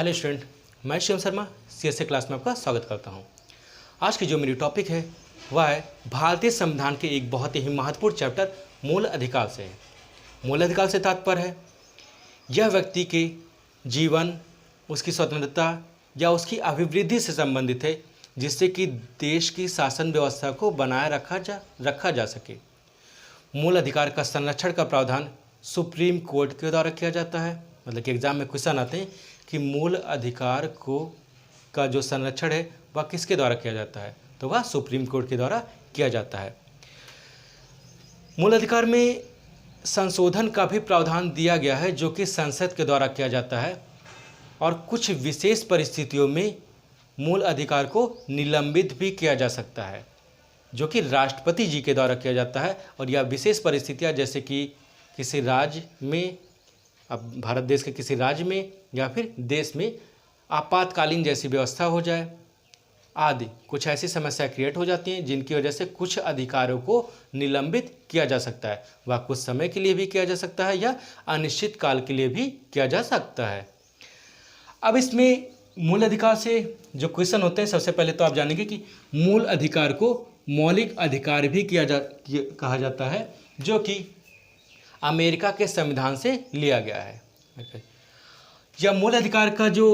Hello student, मैं Shivam Sharma CSA class में आपका स्वागत करता हूं। आज की जो मेरी टॉपिक है वह है भारतीय संविधान के एक बहुत ही महत्वपूर्ण चैप्टर मूल अधिकार से है। मूल अधिकार से तात्पर्य है यह व्यक्ति के जीवन, उसकी स्वतंत्रता या उसकी अभिवृद्धि से संबंधित है, जिससे कि देश की शासन व्यवस्था को बनाए रखा जा सके। मूल अधिकार का संरक्षण का प्रावधान सुप्रीम कोर्ट के द्वारा किया जाता है। मतलब कि एग्जाम में क्वेश्चन आते हैं कि मूल अधिकार का जो संरक्षण है वह किसके द्वारा किया जाता है, तो वह सुप्रीम कोर्ट के द्वारा किया जाता है। मूल अधिकार में संशोधन का भी प्रावधान दिया गया है, जो कि संसद के द्वारा किया जाता है, और कुछ विशेष परिस्थितियों में मूल अधिकार को निलंबित भी किया जा सकता है, जो कि राष्ट्रपति जी के द्वारा किया जाता है। और यह विशेष परिस्थितियां जैसे कि किसी राज्य में, अब भारत देश के किसी राज्य में या फिर देश में आपातकालीन जैसी व्यवस्था हो जाए आदि, कुछ ऐसी समस्या क्रिएट हो जाती हैं जिनकी वजह से कुछ अधिकारों को निलंबित किया जा सकता है। वह कुछ समय के लिए भी किया जा सकता है या अनिश्चित काल के लिए भी किया जा सकता है। अब इसमें मूल अधिकार से जो क्वेश्चन होते हैं, सबसे पहले तो आप जानेंगे कि मूल अधिकार को मौलिक अधिकार भी कहा जाता है, जो कि अमेरिका के संविधान से लिया गया है। यह मूल अधिकार का जो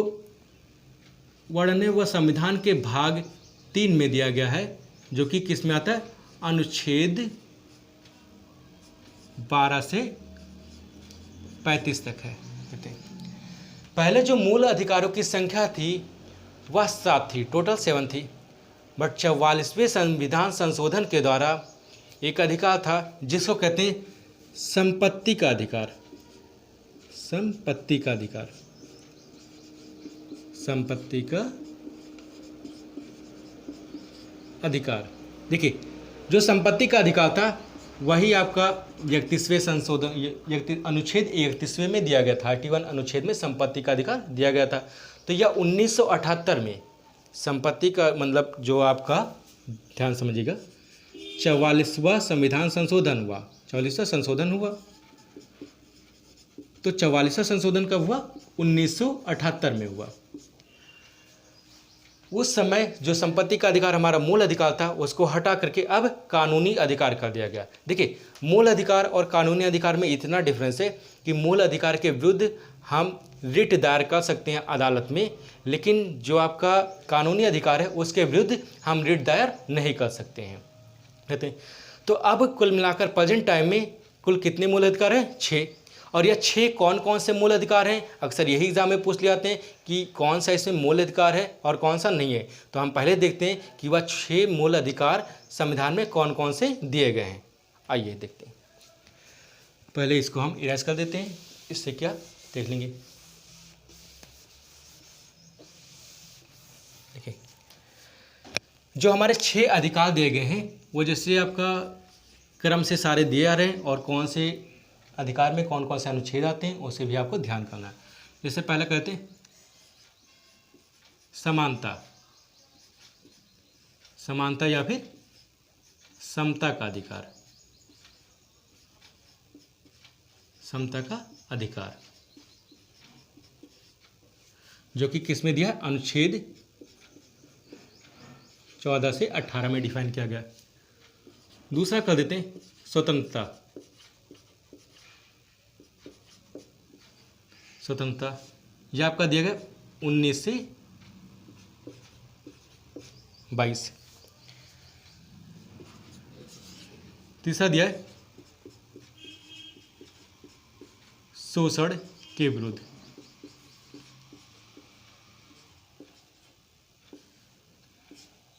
वर्णन है वह संविधान के भाग 3 में दिया गया है, जो कि किस में आता है, अनुच्छेद 12 से 35 तक है। पहले जो मूल अधिकारों की संख्या थी वह 7 थी, टोटल 7 थी। बट 44वें संविधान संशोधन के द्वारा एक अधिकार था जिसको कहते हैं संपत्ति का अधिकार। संपत्ति का अधिकार, संपत्ति का अधिकार। देखिए, जो संपत्ति का अधिकार था वही आपका 31वें संशोधन अनुच्छेद 31वें में दिया गया था। 31 अनुच्छेद में संपत्ति का अधिकार दिया गया था। तो यह 1978 में संपत्ति का मतलब जो आपका, ध्यान समझिएगा, 44वां संविधान संशोधन हुआ। 44वां संशोधन हुआ, तो 44वां संशोधन कब हुआ, 1978 में हुआ। उस समय जो संपत्ति का अधिकार हमारा मूल अधिकार था उसको हटा करके अब कानूनी अधिकार कर दिया गया। देखिए, मूल अधिकार और कानूनी अधिकार में इतना डिफरेंस है कि मूल अधिकार के विरुद्ध हम रिट दायर कर सकते हैं अदालत में, लेकिन जो आपका कानूनी अधिकार है उसके विरुद्ध हम रिट दायर नहीं कर सकते हैं, कहते हैं। तो अब कुल मिलाकर प्रेजेंट टाइम में कुल कितने मूल अधिकार हैं, 6। और यह 6 कौन कौन से मूल अधिकार हैं, अक्सर यही एग्जाम में पूछ लिया जाते हैं कि कौन सा इसमें मूल अधिकार है और कौन सा नहीं है। तो हम पहले देखते हैं कि वह 6 मूल अधिकार संविधान में कौन कौन से दिए गए हैं। आइए देखते हैं। पहले इसको हम इरेज कर देते हैं, इससे क्या देख लेंगे। देखिए, जो हमारे 6 अधिकार दिए गए हैं वो जैसे आपका क्रम से सारे दिए आ रहे हैं, और कौन से अधिकार में कौन कौन से अनुच्छेद आते हैं उसे भी आपको ध्यान करना है। जैसे पहले कहते हैं समानता, समानता या फिर समता का अधिकार, समता का अधिकार, जो कि किस में दिया, अनुच्छेद 14 से 18 में डिफाइन किया गया। दूसरा कर देते हैं स्वतंत्रता, स्वतंत्रता यह आपका दिया गया 19 से 22। तीसरा दिया है शोषण के विरुद्ध,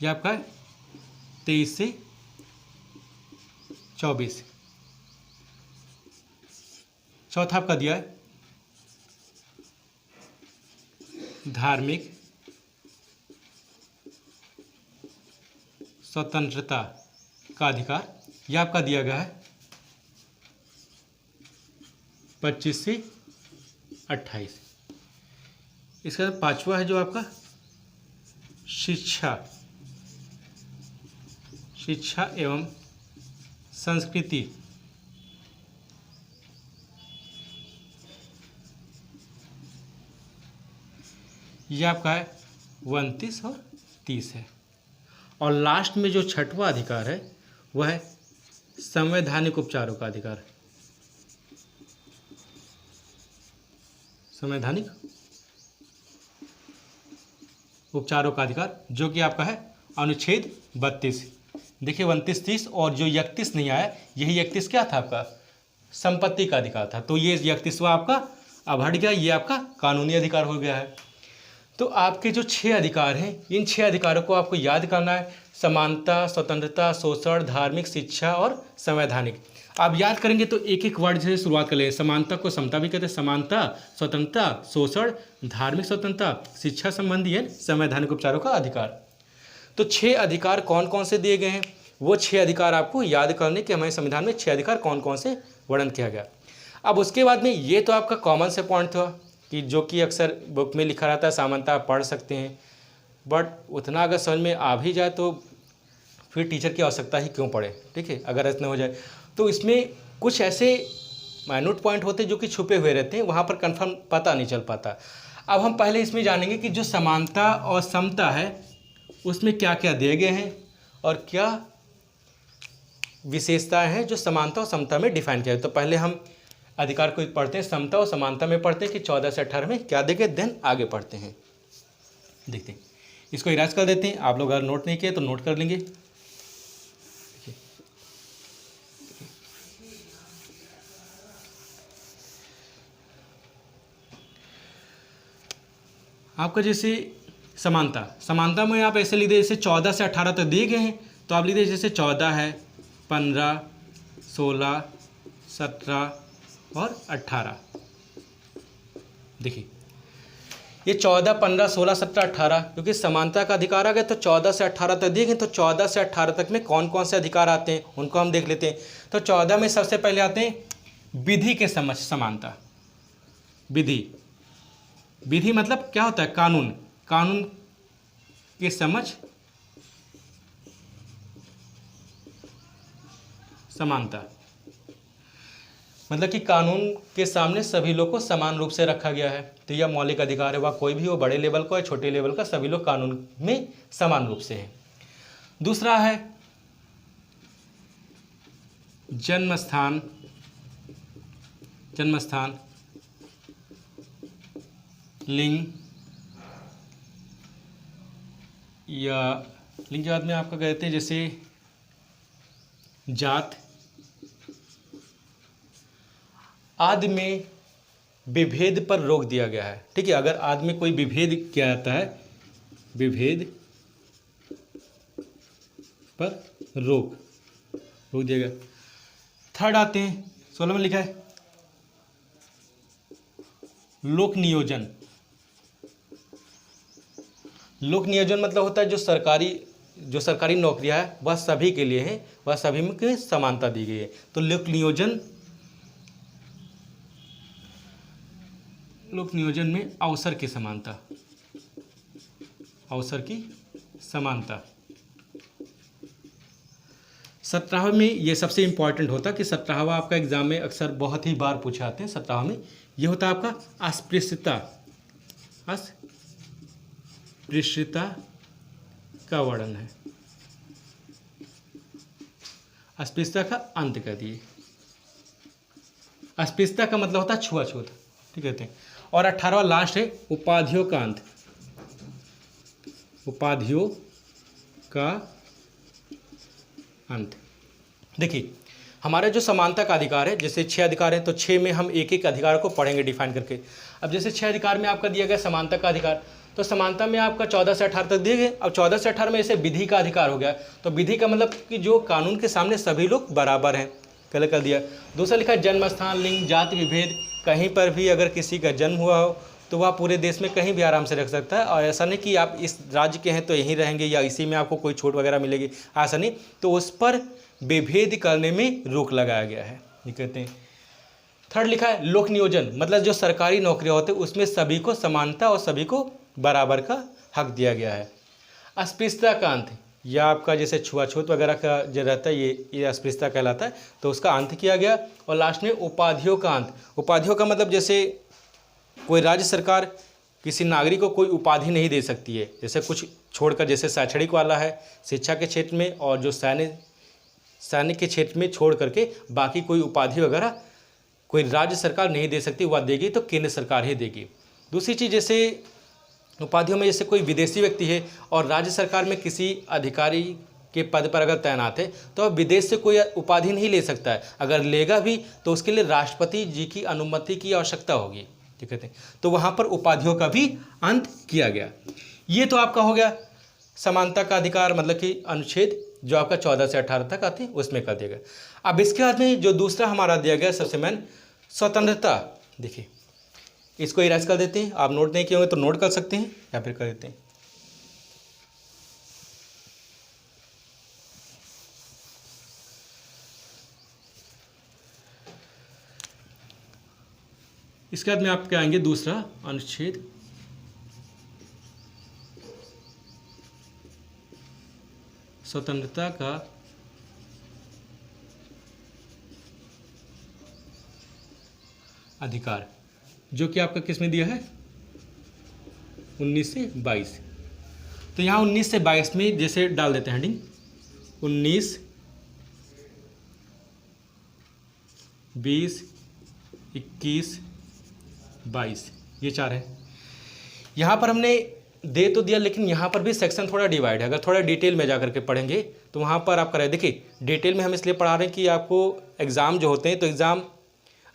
यह आपका 23 से 24। चौथा आपका दिया है धार्मिक स्वतंत्रता का अधिकार, यह आपका दिया गया है 25 से 28। इसका 5वां है जो आपका शिक्षा, शिक्षा एवं संस्कृति, ये आपका है 29 और 30 है। और लास्ट में जो छठवां अधिकार है वह है संवैधानिक उपचारों का अधिकार। संवैधानिक उपचारों का अधिकार जो कि आपका है अनुच्छेद 32। देखिए 29, 30 और जो 31 नहीं आया, यही 31 क्या था आपका? संपत्ति का अधिकार था। तो ये 31वां आपका अब हट गया, ये आपका कानूनी अधिकार हो गया है। तो आपके जो 6 अधिकार हैं, इन 6 अधिकारों को आपको याद करना है। समानता, स्वतंत्रता, शोषण, धार्मिक, शिक्षा और संवैधानिक। आप याद करेंगे तो एक एक वर्ड से शुरुआत कर लेंगे। समानता को समता भी कहते हैं। समानता, स्वतंत्रता, शोषण, धार्मिक स्वतंत्रता, शिक्षा संबंधी है, संवैधानिक उपचारों का अधिकार। तो 6 अधिकार कौन कौन से दिए गए हैं, वो 6 अधिकार आपको याद करने के हमारे संविधान में 6 अधिकार कौन कौन से वर्णन किया गया। अब उसके बाद में ये तो आपका कॉमन से पॉइंट था कि जो कि अक्सर बुक में लिखा रहता है, सामान्यतः आप पढ़ सकते हैं, बट उतना अगर समझ में आ भी जाए तो फिर टीचर की आवश्यकता ही क्यों पड़े। ठीक है, अगर ऐसा हो जाए तो इसमें कुछ ऐसे माइन्यूट पॉइंट होते हैं जो कि छुपे हुए रहते हैं, वहाँ पर कंफर्म पता नहीं चल पाता। अब हम पहले इसमें जानेंगे कि जो समानता और समता है उसमें क्या क्या दिए गए हैं और क्या विशेषताएं हैं जो समानता और समता में डिफाइन किया है। तो पहले हम अधिकार को पढ़ते हैं, समता और समानता में पढ़ते हैं कि 14 से 18 में क्या देंगे, देन आगे पढ़ते हैं। देखते हैं, इसको इरेज कर देते हैं। आप लोग अगर नोट नहीं किए तो नोट कर लेंगे। आपका जैसे समानता में आप ऐसे लिख दे, जैसे 14 से 18 तक दिए गए हैं तो आप लिख दे जैसे 14 है, 15, 16, 17 और 18। देखिए ये 14, 15, 16, 17, 18 क्योंकि समानता का अधिकार आ गया तो 14 से 18 तक दिए गए। तो 14 से 18 तक में कौन कौन से अधिकार आते हैं उनको हम देख लेते हैं। तो 14 में सबसे पहले आते हैं विधि के समझ समानता। विधि मतलब क्या होता है? कानून की समझ समानता मतलब कि कानून के सामने सभी लोग को समान रूप से रखा गया है। तो यह मौलिक अधिकार है, वह कोई भी हो, बड़े लेवल का या छोटे लेवल का, सभी लोग कानून में समान रूप से हैं। दूसरा है जन्म स्थान, लिंग के बाद में आपका कहते हैं जैसे जात आदि में विभेद पर रोक दिया गया है। ठीक है, अगर आदि में कोई विभेद किया जाता है, विभेद पर रोक दिया गया। थर्ड आते हैं 16 में लिखा है लोक नियोजन मतलब होता है जो सरकारी नौकरियां है वह सभी के लिए है, वह सभी में समानता दी गई है। तो लोक नियोजन में अवसर की समानता। 17वें में ये सबसे इंपॉर्टेंट होता है कि 17वां आपका एग्जाम में अक्सर बहुत ही बार पूछे आते हैं। 17वां में ये होता है आपका अस्पृश्यता का वर्णन है। अस्पृश्यता का अंत कर दिए। अस्पृश्यता का मतलब होता है छुआछूत, ठीक कहते हैं। और 18वां लास्ट है उपाधियों का अंत। देखिए हमारा जो समानता का अधिकार है, जैसे 6 अधिकार हैं तो 6 में हम एक एक अधिकार को पढ़ेंगे डिफाइन करके। अब जैसे 6 अधिकार में आपका दिया गया समानता का अधिकार, तो समानता में आपका 14 से 18 तक दिए गए। अब 14 से 18 में ऐसे विधि का अधिकार हो गया। तो विधि का मतलब कि जो कानून के सामने सभी लोग बराबर हैं, कल कर दिया। दूसरा लिखा जन्म स्थान, लिंग, जाति, विभेद, कहीं पर भी अगर किसी का जन्म हुआ हो तो वह पूरे देश में कहीं भी आराम से रख सकता है। और ऐसा नहीं कि आप इस राज्य के हैं तो यहीं रहेंगे या इसी में आपको कोई छूट वगैरह मिलेगी, ऐसा नहीं। तो उस पर विभेद करने में रोक लगाया गया है, ये कहते हैं। थर्ड लिखा है लोक नियोजन, मतलब जो सरकारी नौकरियां होते हैं उसमें सभी को समानता और सभी को बराबर का हक दिया गया है। अस्पृश्यता का अंत, या आपका जैसे छुआछूत वगैरह का जो रहता है ये अस्पृश्यता कहलाता है, तो उसका अंत किया गया। और लास्ट में उपाधियों का अंत। उपाधियों का मतलब जैसे कोई राज्य सरकार किसी नागरिक को कोई उपाधि नहीं दे सकती है, जैसे कुछ छोड़कर, जैसे शैक्षणिक वाला है, शिक्षा के क्षेत्र में, और जो सैनिक के क्षेत्र में छोड़ करके बाकी कोई उपाधि वगैरह कोई राज्य सरकार नहीं दे सकती, वह देगी तो केंद्र सरकार ही देगी। दूसरी चीज़, जैसे उपाधियों में जैसे कोई विदेशी व्यक्ति है और राज्य सरकार में किसी अधिकारी के पद पर अगर तैनात है तो वह विदेश से कोई उपाधि नहीं ले सकता है, अगर लेगा भी तो उसके लिए राष्ट्रपति जी की अनुमति की आवश्यकता होगी, ठीक है। तो वहाँ पर उपाधियों का भी अंत किया गया। ये तो आपका हो गया समानता का अधिकार, मतलब कि अनुच्छेद जो आपका 14 से 18 तक आते हैं उसमें कर दिया गया। अब इसके बाद में जो दूसरा हमारा दिया गया सबसे मेन स्वतंत्रता, देखिए इसको इरेज कर देते हैं। आप नोट नहीं किए होंगे तो नोट कर सकते हैं या फिर कर देते हैं। इसके बाद में आप क्या आएंगे, दूसरा अनुच्छेद स्वतंत्रता का अधिकार, जो कि आपका किस में दिया है 19 से 22। तो यहाँ 19 से 22 में जैसे डाल देते हैं हेडिंग 19, 20, 21, 22, ये चार है। यहाँ पर हमने दे तो दिया, लेकिन यहाँ पर भी सेक्शन थोड़ा डिवाइड है। अगर थोड़ा डिटेल में जा करके पढ़ेंगे तो वहाँ पर आप करें, देखिए डिटेल में हम इसलिए पढ़ा रहे हैं कि आपको एग्ज़ाम जो होते हैं तो एग्ज़ाम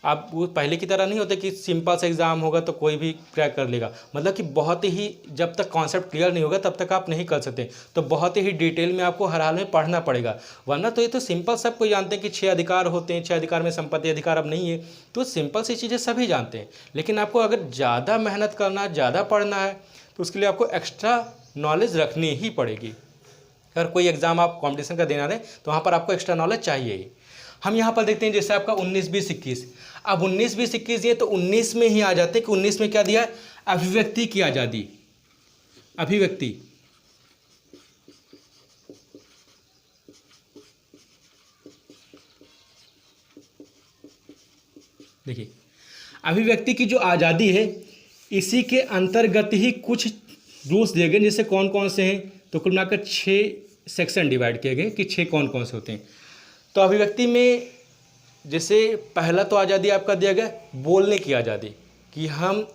आप वो पहले की तरह नहीं होते कि सिंपल सा एग्ज़ाम होगा तो कोई भी क्रैक कर लेगा, मतलब कि बहुत ही जब तक कॉन्सेप्ट क्लियर नहीं होगा तब तक आप नहीं कर सकते। तो बहुत ही डिटेल में आपको हर हाल में पढ़ना पड़ेगा, वरना तो ये तो सिंपल सब कोई जानते हैं कि 6 अधिकार होते हैं, 6 अधिकार में संपत्ति अधिकार अब नहीं है, तो सिंपल सी चीज़ें सभी जानते हैं। लेकिन आपको अगर ज़्यादा मेहनत करना, ज़्यादा पढ़ना है तो उसके लिए आपको एक्स्ट्रा नॉलेज रखनी ही पड़ेगी। अगर कोई एग्ज़ाम आप कॉम्पिटिशन का देना रहे तो वहाँ पर आपको एक्स्ट्रा नॉलेज चाहिए ही। हम यहाँ पर देखते हैं जैसे आपका 19, 20, 21। अब 19, 20, 21 ये तो 19 में ही आ जाते हैं कि 19 में क्या दिया है, अभिव्यक्ति की आज़ादी। अभिव्यक्ति, देखिए अभिव्यक्ति की जो आज़ादी है इसी के अंतर्गत ही कुछ रूल्स दिए गए, जैसे कौन कौन से हैं, तो कुल मिलाकर 6 सेक्शन डिवाइड किए गए कि 6 कौन कौन से होते हैं। तो अभिव्यक्ति में जैसे पहला तो आज़ादी आपका दिया गया बोलने की आज़ादी, कि हम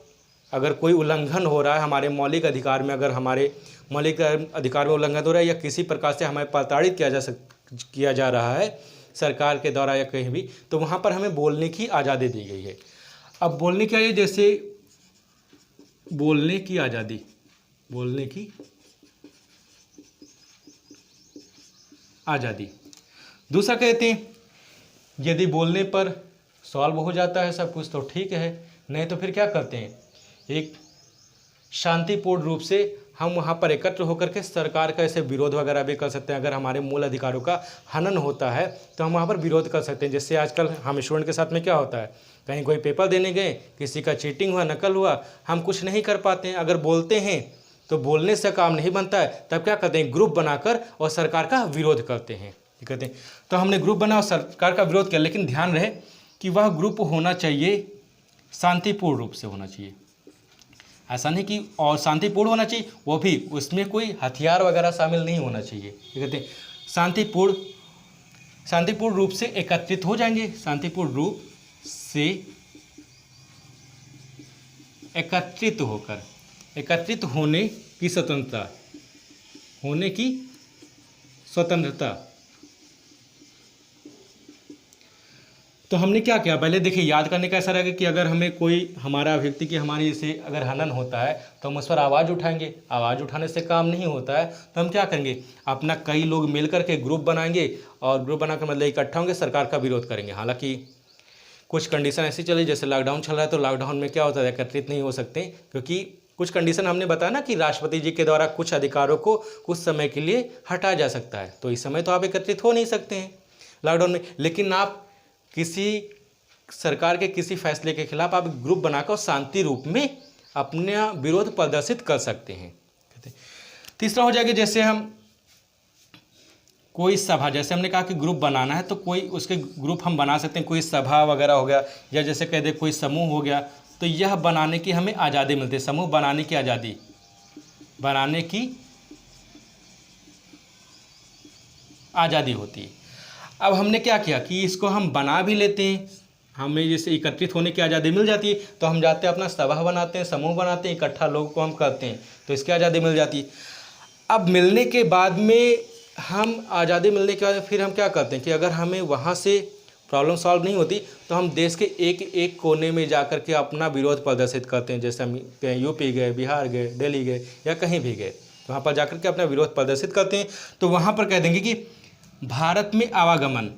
अगर कोई उल्लंघन हो रहा है हमारे मौलिक अधिकार में, अगर हमारे मौलिक अधिकार में उल्लंघन हो रहा है या किसी प्रकार से हमें प्रताड़ित किया जा रहा है सरकार के द्वारा या कहीं भी, तो वहाँ पर हमें बोलने की आज़ादी दी गई है। अब बोलने की आज़ादी, जैसे बोलने की आज़ादी, बोलने की आज़ादी। दूसरा कहते हैं यदि बोलने पर सॉल्व हो जाता है सब कुछ तो ठीक है, नहीं तो फिर क्या करते हैं, एक शांतिपूर्ण रूप से हम वहाँ पर एकत्र होकर के सरकार का ऐसे विरोध वगैरह भी कर सकते हैं। अगर हमारे मूल अधिकारों का हनन होता है तो हम वहाँ पर विरोध कर सकते हैं। जैसे आजकल हम स्टूडेंट के साथ में क्या होता है, कहीं कोई पेपर देने गए, किसी का चीटिंग हुआ, नकल हुआ, हम कुछ नहीं कर पाते हैं, अगर बोलते हैं तो बोलने से काम नहीं बनता है, तब क्या करते हैं, ग्रुप बनाकर और सरकार का विरोध करते हैं, कहते हैं। तो हमने ग्रुप बना और सरकार का विरोध किया, लेकिन ध्यान रहे कि वह ग्रुप होना चाहिए शांतिपूर्ण रूप से होना चाहिए, ऐसा नहीं कि और शांतिपूर्ण होना चाहिए, वो भी उसमें कोई हथियार वगैरह शामिल नहीं होना चाहिए, कहते हैं। शांतिपूर्ण रूप से एकत्रित हो जाएंगे, शांतिपूर्ण रूप से एकत्रित होकर, एकत्रित होने की स्वतंत्रता, होने की स्वतंत्रता। तो हमने क्या किया, पहले देखिए याद करने का ऐसा रहेगा कि अगर हमें कोई हमारा व्यक्ति की हमारी जैसे अगर हनन होता है तो हम उस पर आवाज़ उठाएंगे, आवाज़ उठाने से काम नहीं होता है तो हम क्या करेंगे, अपना कई लोग मिल करके ग्रुप बनाएंगे और ग्रुप बनाकर मतलब इकट्ठा होंगे, सरकार का विरोध करेंगे। हालांकि कुछ कंडीशन ऐसी चली, जैसे लॉकडाउन चल रहा है तो लॉकडाउन में क्या होता है, एकत्रित नहीं हो सकते, क्योंकि कुछ कंडीशन हमने बताया ना कि राष्ट्रपति जी के द्वारा कुछ अधिकारों को कुछ समय के लिए हटाया जा सकता है, तो इस समय तो आप एकत्रित हो नहीं सकते हैं लॉकडाउन में। लेकिन आप किसी सरकार के किसी फैसले के खिलाफ आप ग्रुप बनाकर शांति रूप में अपना विरोध प्रदर्शित कर सकते हैं। तीसरा हो जाएगा जैसे हम कोई सभा, जैसे हमने कहा कि ग्रुप बनाना है तो कोई उसके ग्रुप हम बना सकते हैं, कोई सभा वगैरह हो गया, या जैसे कह दे कोई समूह हो गया, तो यह बनाने की हमें आज़ादी मिलती है। समूह बनाने की आज़ादी, बनाने की आज़ादी होती है। अब हमने क्या किया कि इसको हम बना भी लेते हैं, हमें जैसे एकत्रित होने की आज़ादी मिल जाती है, तो हम जाते हैं अपना सभा बनाते हैं, समूह बनाते हैं, इकट्ठा लोगों को हम करते हैं, तो इसकी आज़ादी मिल जाती है। अब मिलने के बाद में हम आज़ादी मिलने के बाद फिर हम क्या करते हैं कि अगर हमें वहाँ से प्रॉब्लम सॉल्व नहीं होती तो हम देश के एक एक कोने में जा कर के अपना विरोध प्रदर्शित करते हैं। जैसे हम कहीं यूपी गए, बिहार गए, दिल्ली गए या कहीं भी गए, वहाँ पर जा कर के अपना विरोध प्रदर्शित करते हैं। तो वहाँ पर कह देंगे कि भारत में आवागमन,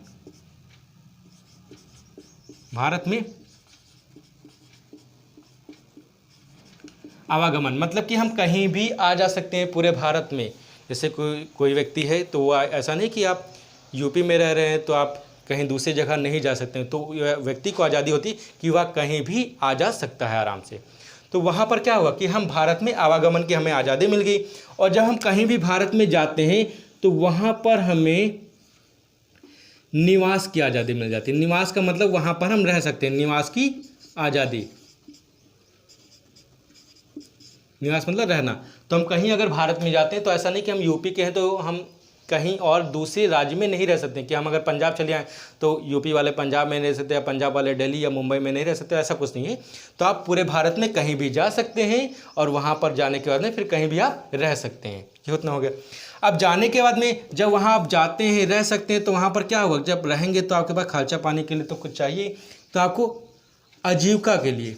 भारत में आवागमन मतलब कि हम कहीं भी आ जा सकते हैं पूरे भारत में। जैसे कोई व्यक्ति है तो वो ऐसा नहीं कि आप यूपी में रह रहे हैं तो आप कहीं दूसरी जगह नहीं जा सकते हैं, तो व्यक्ति को आज़ादी होती कि वह कहीं भी आ जा सकता है आराम से। तो वहाँ पर क्या हुआ कि हम भारत में आवागमन की हमें आज़ादी मिल गई। और जब हम कहीं भी भारत में जाते हैं तो वहाँ पर हमें निवास की आज़ादी मिल जाती है। निवास का मतलब वहाँ पर हम रह सकते हैं, निवास की आज़ादी। निवास मतलब रहना। तो हम कहीं अगर भारत में जाते हैं तो ऐसा नहीं कि हम यूपी के हैं तो हम कहीं और दूसरे राज्य में नहीं रह सकते, कि हम अगर पंजाब चले आएँ तो यूपी वाले पंजाब में नहीं रह सकते या पंजाब वाले दिल्ली या मुंबई में नहीं रह सकते, ऐसा कुछ नहीं है। तो आप पूरे भारत में कहीं भी जा सकते हैं और वहाँ पर जाने के बाद में फिर कहीं भी आप रह सकते हैं। ये उतना हो गया। अब जाने के बाद में जब वहाँ आप जाते हैं, रह सकते हैं, तो वहाँ पर क्या होगा, जब रहेंगे तो आपके पास खर्चा पानी के लिए तो कुछ चाहिए, तो आपको आजीविका के लिए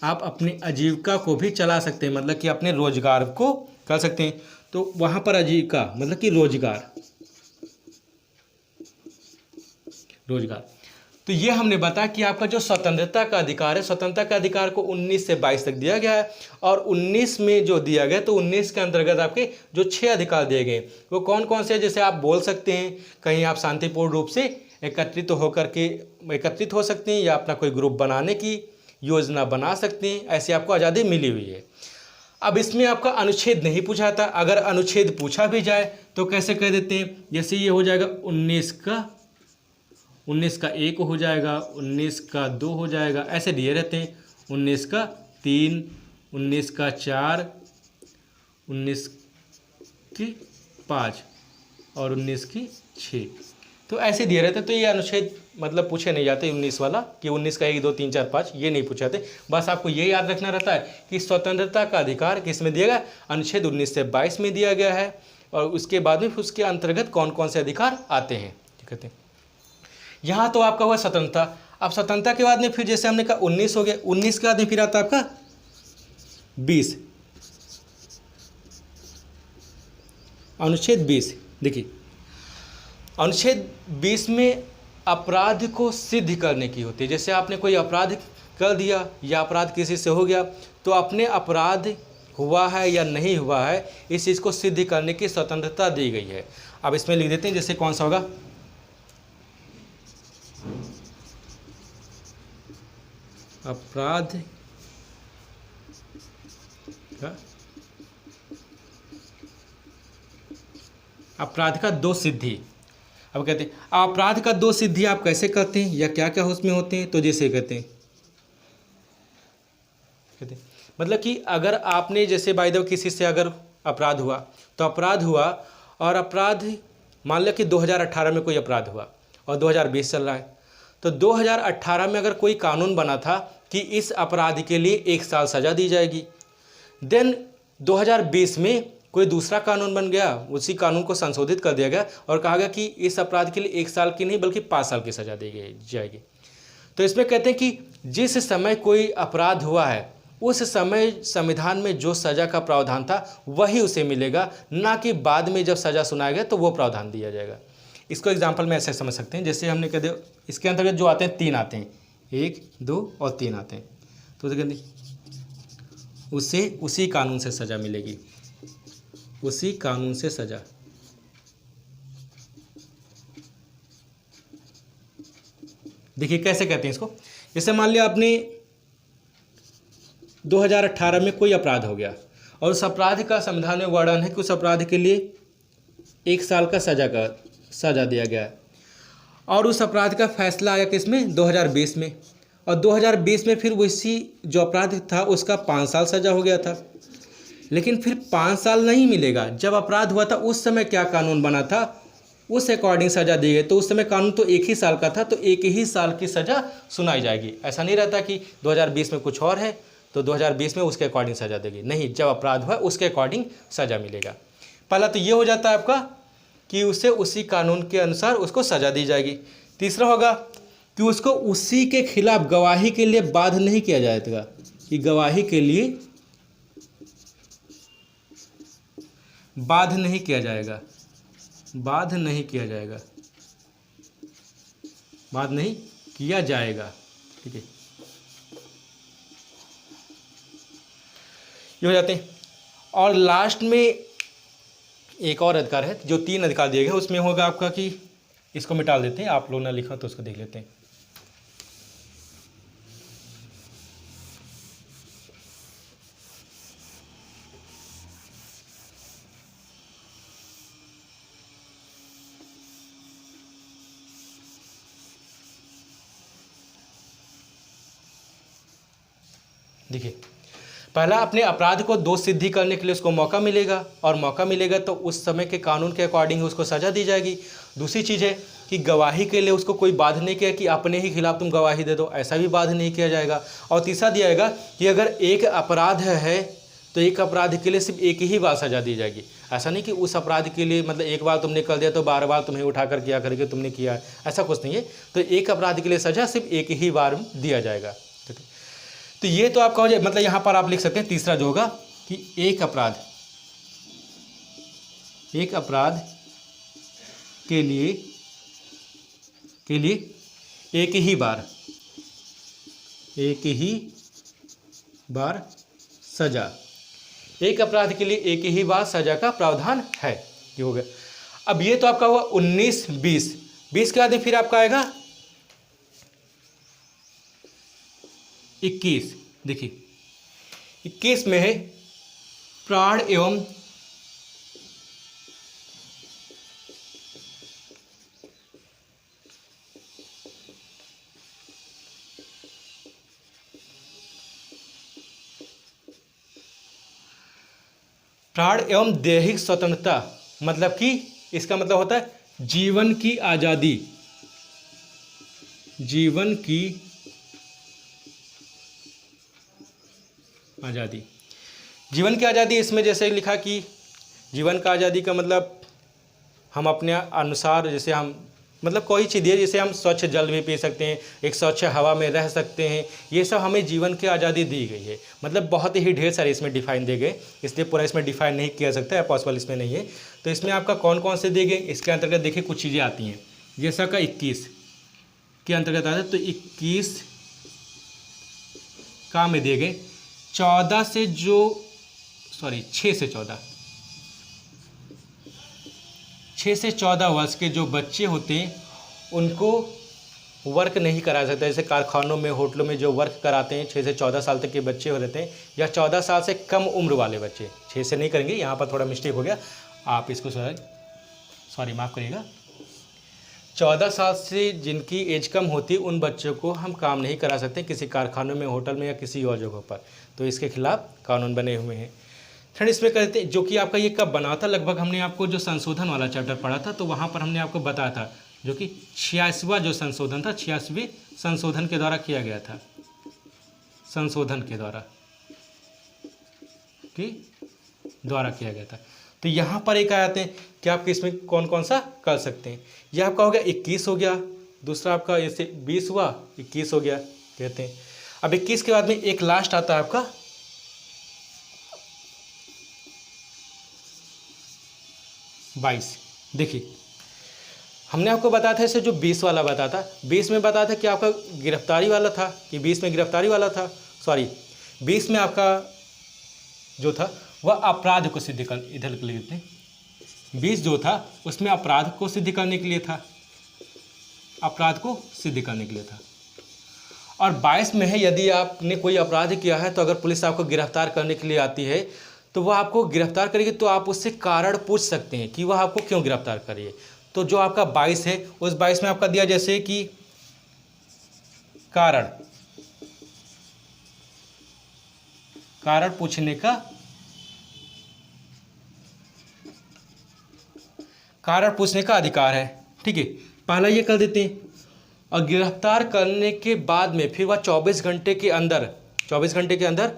आप अपनी आजीविका को भी चला सकते हैं, मतलब कि अपने रोजगार को कर सकते हैं। तो वहाँ पर आजीविका मतलब कि रोजगार, रोजगार। तो ये हमने बताया कि आपका जो स्वतंत्रता का अधिकार है, स्वतंत्रता का अधिकार को 19 से 22 तक दिया गया है। और 19 में जो दिया गया तो 19 के अंतर्गत आपके जो 6 अधिकार दिए गए वो कौन कौन से हैं। जैसे आप बोल सकते हैं, कहीं आप शांतिपूर्ण रूप से एकत्रित हो सकते हैं या अपना कोई ग्रुप बनाने की योजना बना सकते हैं, ऐसी आपको आज़ादी मिली हुई है। अब इसमें आपका अनुच्छेद नहीं पूछा था। अगर अनुच्छेद पूछा भी जाए तो कैसे कह देते हैं, जैसे ये हो जाएगा 19 का 1 हो जाएगा, 19 का 2 हो जाएगा, ऐसे दिए रहते हैं। 19 का 3, 19 का 4, 19 की 5 और 19 की 6, तो ऐसे दिए रहते हैं। तो ये अनुच्छेद मतलब पूछे नहीं जाते 19 वाला कि 19 का 1, 2, 3, 4, 5 ये नहीं पूछे जाते। बस आपको ये याद रखना रहता है कि स्वतंत्रता का अधिकार किस में दिया गया, अनुच्छेद 19 से 22 में दिया गया है। और उसके बाद में फिर उसके अंतर्गत कौन कौन से अधिकार आते हैं, ठीक है। यहाँ तो आपका हुआ स्वतंत्रता। अब स्वतंत्रता के बाद में फिर जैसे हमने कहा 19 हो गया, 19 के बाद में फिर आता आपका 20, अनुच्छेद 20। देखिए अनुच्छेद 20 में अपराध को सिद्ध करने की होती है। जैसे आपने कोई अपराध कर दिया या अपराध किसी से हो गया तो अपने अपराध हुआ है या नहीं हुआ है इस चीज़ को सिद्ध करने की स्वतंत्रता दी गई है। अब इसमें लिख देते हैं, जैसे कौन सा होगा, अपराध का 2 सिद्धि। अब कहते हैं अपराध का 2 सिद्धि आप कैसे करते हैं या क्या क्या उसमें होते हैं, तो जैसे कहते हैं मतलब कि अगर आपने जैसे बाय द वे किसी से अगर अपराध हुआ तो अपराध हुआ और अपराध मान लिया कि 2018 में कोई अपराध हुआ और 2020 चल रहा है, तो 2018 में अगर कोई कानून बना था कि इस अपराध के लिए 1 साल सज़ा दी जाएगी, देन 2020 में कोई दूसरा कानून बन गया, उसी कानून को संशोधित कर दिया गया और कहा गया कि इस अपराध के लिए 1 साल की नहीं बल्कि 5 साल की सज़ा दी जाएगी। तो इसमें कहते हैं कि जिस समय कोई अपराध हुआ है उस समय संविधान में जो सज़ा का प्रावधान था वही उसे मिलेगा, ना कि बाद में जब सज़ा सुनाया गया तो वो प्रावधान दिया जाएगा। इसको एग्जाम्पल में ऐसे समझ सकते हैं, जैसे हमने कह दिया इसके अंतर्गत जो आते हैं 3 आते हैं, 1, 2 और 3 आते हैं, तो कहते उसे उसी कानून से सज़ा मिलेगी, उसी कानून से सज़ा। देखिए कैसे कहते हैं इसको, जैसे मान लिया आपने 2018 में कोई अपराध हो गया और उस अपराध का संविधान में वर्णन है कि उस अपराध के लिए 1 साल का सज़ा दिया गया है और उस अपराध का फैसला आया किसमें, 2020 में। और 2020 में फिर वैसी जो अपराध था उसका 5 साल सज़ा हो गया था। लेकिन फिर 5 साल नहीं मिलेगा, जब अपराध हुआ था उस समय क्या कानून बना था उस अकॉर्डिंग सज़ा दी गई। तो उस समय कानून तो एक ही साल का था, तो एक ही साल की सज़ा सुनाई जाएगी। ऐसा नहीं रहता कि 2020 में कुछ और है तो 2020 में उसके अकॉर्डिंग सज़ा देगी, नहीं, जब अपराध हुआ उसके अकॉर्डिंग सज़ा मिलेगा। पहला तो ये हो जाता है आपका कि उसे उसी कानून के अनुसार उसको सज़ा दी जाएगी। तीसरा होगा कि उसको उसी के खिलाफ गवाही के लिए बाध्य नहीं किया जाएगा, कि गवाही के लिए बाध्य नहीं किया जाएगा, बाध्य नहीं किया जाएगा, बाध्य नहीं किया जाएगा। ठीक है, ये हो जाते हैं। और लास्ट में एक और अधिकार है, जो 3 अधिकार दिए गए उसमें होगा आपका कि इसको मिटा देते हैं, आप लोगों ने लिखा तो उसको देख लेते हैं। देखिए, पहला, अपने अपराध को दोष सिद्धि करने के लिए उसको मौका मिलेगा, और मौका मिलेगा तो उस समय के कानून के अकॉर्डिंग उसको सज़ा दी जाएगी। दूसरी चीज़ है कि गवाही के लिए उसको कोई बाध्य नहीं किया कि अपने ही खिलाफ तुम गवाही दे दो, ऐसा भी बाध्य नहीं किया जाएगा। और तीसरा दिया जाएगा कि अगर एक अपराध है तो एक अपराध के लिए सिर्फ एक ही बार सज़ा दी जाएगी। ऐसा नहीं कि उस अपराध के लिए मतलब एक बार तुमने कर दिया तो बार बार तुम्हें उठा कर किया करके तुमने किया है, ऐसा कुछ नहीं है। तो एक अपराध के लिए सज़ा सिर्फ एक ही बार दिया जाएगा। ठीक है, तो ये तो आपका हो जाए, मतलब यहाँ पर आप लिख सकते हैं तीसरा जो होगा कि एक अपराध के लिए एक ही बार सजा, एक अपराध के लिए एक ही बार सजा का प्रावधान है। ये हो गया। अब ये तो आपका हुआ 19, 20 के बाद फिर आपका आएगा 21। देखिए, 21 में है प्राण एवं दैहिक स्वतंत्रता, मतलब कि इसका मतलब होता है जीवन की आज़ादी, जीवन की आज़ादी। इसमें जैसे लिखा कि जीवन का आज़ादी का मतलब हम अपने अनुसार, जैसे हम मतलब कोई चीज़ है, जैसे हम स्वच्छ जल भी पी सकते हैं, एक स्वच्छ हवा में रह सकते हैं, ये सब हमें जीवन की आज़ादी दी गई है। मतलब बहुत ही ढेर सारे इसमें डिफाइन दिए गए, इसलिए पूरा इसमें डिफाइन नहीं किया सकता है, पॉसिबल इसमें नहीं है। तो इसमें आपका कौन कौन से दिए गए, इसके अंतर्गत देखिए कुछ चीज़ें आती हैं। जैसा का 21 के अंतर्गत आता है, तो 21 का में दिए गए 14 से जो 6 से 14 वर्ष के जो बच्चे होते हैं उनको वर्क नहीं करा सकता। जैसे कारखानों में, होटलों में जो वर्क कराते हैं 6 से 14 साल तक के बच्चे हो रहते हैं, या 14 साल से कम उम्र वाले बच्चे, 6 से नहीं करेंगे, यहाँ पर थोड़ा मिस्टेक हो गया, आप इसको माफ़ करिएगा। 14 साल से जिनकी एज कम होती उन बच्चों को हम काम नहीं करा सकते किसी कारखानों में, होटल में या किसी और जगहों पर, तो इसके खिलाफ कानून बने हुए हैं। फ्रेंड, इसमें कहते हैं जो कि आपका ये कब बना था, लगभग हमने आपको जो संशोधन वाला चैप्टर पढ़ा था तो वहाँ पर हमने आपको बताया था, जो कि 86वां जो संशोधन था, 86वें संशोधन के द्वारा किया गया था, संशोधन के द्वारा किया गया था। तो यहाँ पर एक आते हैं कि आप इसमें कौन कौन सा कर सकते हैं। यह आपका हो गया 21 हो गया, दूसरा आपका ऐसे 20 हुआ, 21 हो गया कहते हैं। अब 21 के बाद में एक लास्ट आता है आपका 22। देखिए, हमने आपको बताया था इसे जो 20 वाला बताया था, 20 में बताया था कि आपका गिरफ्तारी वाला था, कि 20 में गिरफ्तारी वाला था, 20 में आपका जो था वह अपराध को सिद्ध कर, इधर के लिए थे 20 जो था उसमें अपराध को सिद्ध करने के लिए था, अपराध को सिद्ध करने के लिए था। और 22 में है यदि आपने कोई अपराध किया है तो अगर पुलिस आपको गिरफ्तार करने के लिए आती है तो वह आपको गिरफ्तार करेगी, तो आप उससे कारण पूछ सकते हैं कि वह आपको क्यों गिरफ्तार करिए। तो जो आपका 22 है उस 22 में आपका दिया जैसे कि कारण, कारण पूछने का अधिकार है। ठीक है, पहला ये कर देते हैं। और गिरफ्तार करने के बाद में फिर वह 24 घंटे के अंदर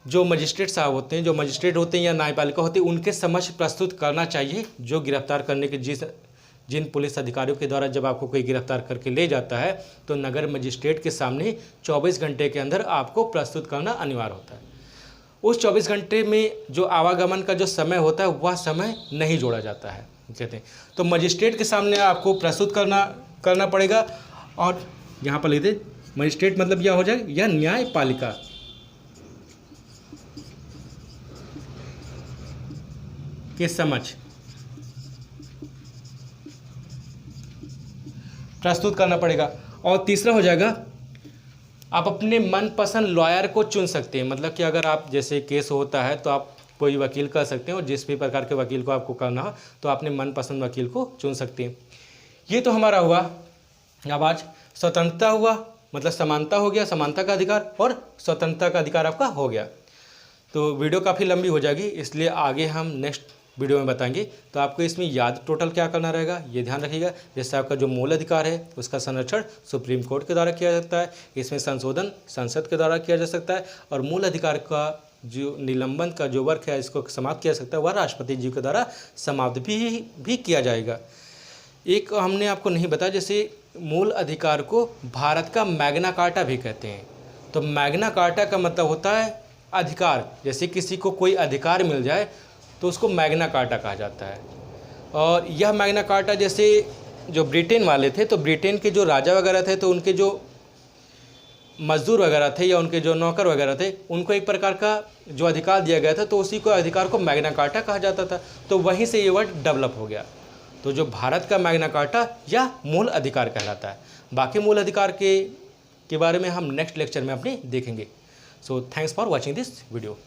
जो मजिस्ट्रेट साहब होते हैं, जो मजिस्ट्रेट होते हैं या न्यायपालिका होती है, उनके समक्ष प्रस्तुत करना चाहिए। जो गिरफ्तार करने के जिन पुलिस अधिकारियों के द्वारा जब आपको कोई गिरफ्तार करके ले जाता है तो नगर मजिस्ट्रेट के सामने 24 घंटे के अंदर आपको प्रस्तुत करना अनिवार्य होता है। उस 24 घंटे में जो आवागमन का जो समय होता है वह समय नहीं जोड़ा जाता है कहते हैं। तो मजिस्ट्रेट के सामने आपको प्रस्तुत करना पड़ेगा। और यहाँ पर लिख दे मजिस्ट्रेट मतलब यह हो जाए या न्यायपालिका के समक्ष प्रस्तुत करना पड़ेगा। और तीसरा हो जाएगा, आप अपने मनपसंद लॉयर को चुन सकते हैं। मतलब कि अगर आप जैसे केस होता है तो आप कोई वकील कर सकते हैं, और जिस भी प्रकार के वकील को आपको करना हो तो अपने मनपसंद वकील को चुन सकते हैं। ये तो हमारा हुआ। अब आज स्वतंत्रता हुआ, मतलब समानता हो गया, समानता का अधिकार, और स्वतंत्रता का अधिकार आपका हो गया। तो वीडियो काफ़ी लंबी हो जाएगी, इसलिए आगे हम नेक्स्ट वीडियो में बताएंगे। तो आपको इसमें याद टोटल क्या करना रहेगा, ये ध्यान रखिएगा। जैसे आपका जो मूल अधिकार है उसका संरक्षण सुप्रीम कोर्ट के द्वारा किया जाता है, इसमें संशोधन संसद के द्वारा किया जा सकता है, और मूल अधिकार का जो निलंबन का जो वर्क है इसको समाप्त किया जा सकता है, वह राष्ट्रपति जी के द्वारा समाप्त भी किया जाएगा। एक हमने आपको नहीं बताया, जैसे मूल अधिकार को भारत का मैग्ना कार्टा भी कहते हैं। तो मैग्ना कार्टा का मतलब होता है अधिकार। जैसे किसी को कोई अधिकार मिल जाए तो उसको मैग्ना कार्टा कहा जाता है। और यह मैग्ना कार्टा जैसे जो ब्रिटेन वाले थे, तो ब्रिटेन के जो राजा वगैरह थे तो उनके जो मजदूर वगैरह थे या उनके जो नौकर वगैरह थे उनको एक प्रकार का जो अधिकार दिया गया था, तो उसी को अधिकार को मैग्ना कार्टा कहा जाता था। तो वहीं से ये वर्ड डेवलप हो गया। तो जो भारत का मैग्ना कार्टा या मूल अधिकार कहलाता है। बाकी मूल अधिकार के बारे में हम नेक्स्ट लेक्चर में अपने देखेंगे। So thanks for watching this video.